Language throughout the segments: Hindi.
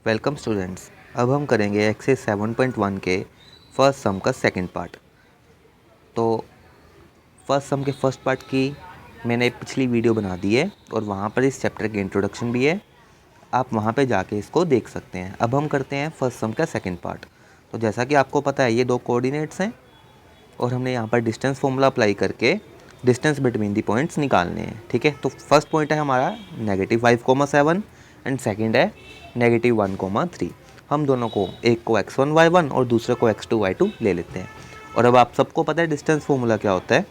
Welcome students. अब हम करेंगे एक्सरसाइज 7.1 के फर्स्ट सम का सेकंड पार्ट। तो फर्स्ट सम के फर्स्ट पार्ट की मैंने पिछली वीडियो बना दी है और वहाँ पर इस चैप्टर की इंट्रोडक्शन भी है, आप वहाँ पे जाके इसको देख सकते हैं। अब हम करते हैं फर्स्ट सम का सेकंड पार्ट। तो जैसा कि आपको पता है ये दो कोऑर्डिनेट्स हैं और हमने यहाँ पर डिस्टेंस फॉर्मूला अप्लाई करके डिस्टेंस बिटवीन दी पॉइंट्स निकालने हैं। ठीक है, तो फर्स्ट पॉइंट है हमारा -5,7 एंड सेकंड है -1,3। हम दोनों को, एक को x1 y1 और दूसरे को x2 y2 ले लेते हैं। और अब आप सबको पता है डिस्टेंस फॉर्मूला क्या होता है,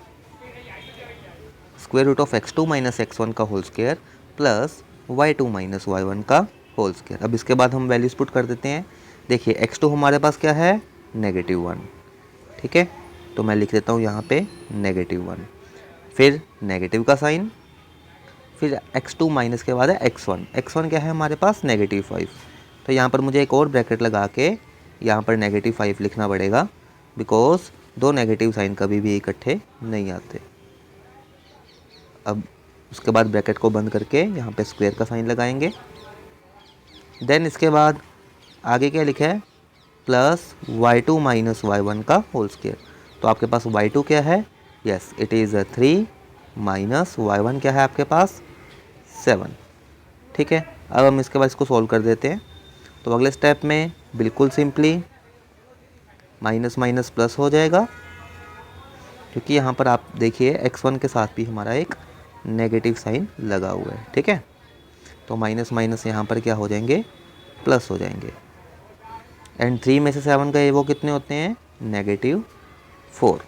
√x2 - x1 का whole square plus y2 - y1 का होल स्क्वायर। अब इसके बाद हम वैल्यूज पुट कर देते हैं। देखिए x2 हमारे पास क्या है, -1। ठीक है, तो मैं लिख देता हूँ यहाँ पे -1, फिर नेगेटिव का साइन, फिर x2 माइनस के बाद है x1 क्या है हमारे पास -5। तो यहाँ पर मुझे एक और ब्रैकेट लगा के यहाँ पर -5 लिखना पड़ेगा, बिकॉज दो नेगेटिव साइन कभी भी इकट्ठे नहीं आते। अब उसके बाद ब्रैकेट को बंद करके यहाँ पे स्क्वायर का साइन लगाएंगे। देन इसके बाद आगे क्या लिखा है, प्लस y2 - y1 का होल स्क्वायर। तो आपके पास y2 क्या है, yes it is 3 minus y1 क्या है आपके पास 7। ठीक है, अब हम इसके बाद इसको सॉल्व कर देते हैं। तो अगले स्टेप में बिल्कुल सिंपली माइनस माइनस प्लस हो जाएगा, क्योंकि यहाँ पर आप देखिए x1 के साथ भी हमारा एक नेगेटिव साइन लगा हुआ है। ठीक है, तो माइनस माइनस यहाँ पर क्या हो जाएंगे, प्लस हो जाएंगे। एंड 3 में से 7 गए वो कितने होते हैं, -4।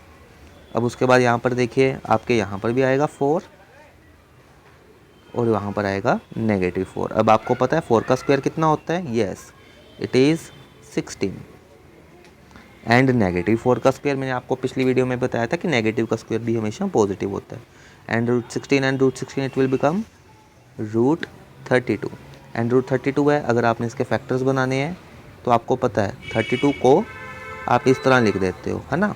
अब उसके बाद यहाँ पर देखिए आपके यहाँ पर भी आएगा 4 और वहाँ पर आएगा -4। अब आपको पता है 4 का स्क्वायर कितना होता है, यस इट इज़ 16। एंड -4 का स्क्वायर मैंने आपको पिछली वीडियो में बताया था कि नेगेटिव का स्क्वायर भी हमेशा पॉजिटिव होता है। And √16 and √16 it will become √32। And √32 है, अगर आपने इसके फैक्टर्स बनाने हैं तो आपको पता है 32 को आप इस तरह लिख देते हो, है ना।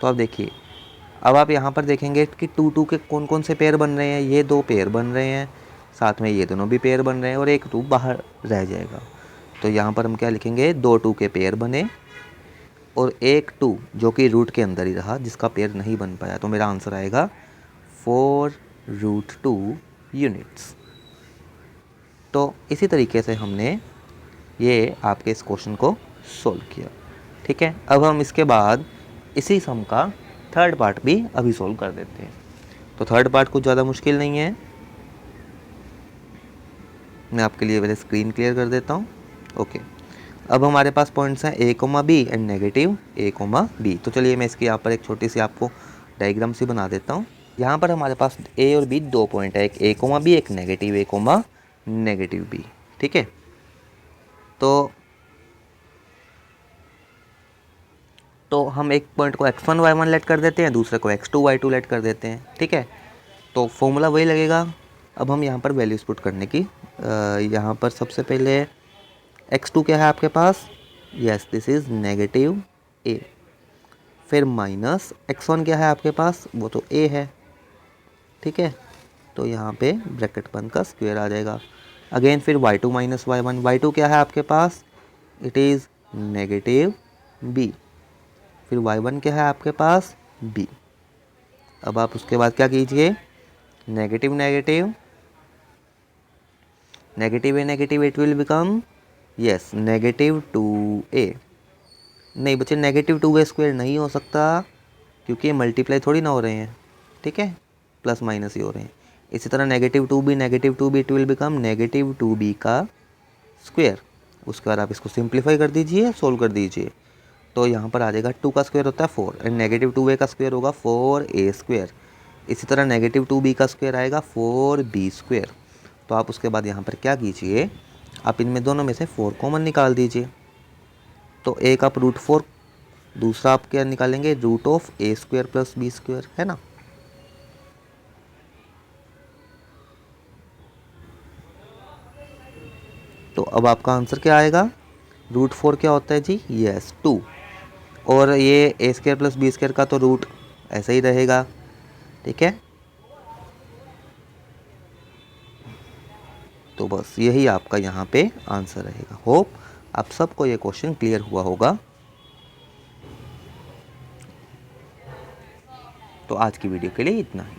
तो अब देखिए, अब आप यहाँ पर देखेंगे कि 2 के कौन कौन से पेयर बन रहे हैं, ये दो पेयर बन रहे हैं, साथ में ये दोनों भी पेयर बन रहे हैं और एक 2 बाहर रह जाएगा। तो यहाँ पर हम क्या लिखेंगे, 2 2 के पेयर बने और एक 2 जो कि रूट के अंदर ही रहा, जिसका पेयर नहीं बन पाया। तो मेरा आंसर आएगा 4√2 यूनिट्स। तो इसी तरीके से हमने ये आपके इस क्वेश्चन को सोल्व किया। ठीक है, अब हम इसके बाद इसी सम का थर्ड पार्ट भी अभी सोल्व कर देते हैं। तो थर्ड पार्ट कुछ ज़्यादा मुश्किल नहीं है, मैं आपके लिए पहले स्क्रीन क्लियर कर देता हूँ। ओके, अब हमारे पास पॉइंट्स हैं a, b and -a, b। तो चलिए मैं इसकी यहाँ पर एक छोटी सी आपको डायग्राम सी बना देता हूँ। यहाँ पर हमारे पास a और b दो पॉइंट है, एक a, b, एक -a, -b। ठीक है, तो हम एक पॉइंट को x1 y1 लेट कर देते हैं, दूसरे को x2 y2 लेट कर देते हैं। ठीक है, तो फॉर्मूला वही लगेगा। अब हम यहाँ पर वैल्यूज पुट करने की, यहाँ पर सबसे पहले x2 क्या है आपके पास, यस दिस इज़ -a। फिर माइनस x1 क्या है आपके पास, वो तो a है। ठीक है, तो यहाँ पे ब्रैकेट बंद का स्क्वायर आ जाएगा। अगेन फिर y2 - y1, y2 क्या है आपके पास, इट इज़ -b। फिर y1 क्या है आपके पास, b। अब आप उसके बाद क्या कीजिए, negative negative negative negative it will become yes -2a। नहीं बच्चे, -2a स्क्वायर नहीं हो सकता, क्योंकि ये मल्टीप्लाई थोड़ी ना हो रहे हैं। ठीक है, प्लस माइनस ही हो रहे हैं। इसी तरह -2b it will become -2b का स्क्वायर। उसके बाद आप इसको सिंप्लीफाई कर दीजिए, सोल्व कर दीजिए। तो यहाँ पर आ जाएगा 2 का स्क्वायर होता है 4 एंड -2a का स्क्वायर होगा 4a स्क्वायर। इसी तरह -2b का स्क्वायर आएगा 4b स्क्वायर। तो आप उसके बाद यहाँ पर क्या कीजिए, आप इनमें दोनों में से 4 कॉमन निकाल दीजिए। तो एक आप √4, दूसरा आप क्या निकालेंगे, √a² प्लस b², है ना। तो अब आपका आंसर क्या आएगा, √4 क्या होता है जी, यस 2, और ये a² प्लस b² का तो रूट ऐसा ही रहेगा। ठीक है, तो बस यही आपका यहाँ पे आंसर रहेगा। होप आप सबको ये क्वेश्चन क्लियर हुआ होगा। तो आज की वीडियो के लिए इतना ही।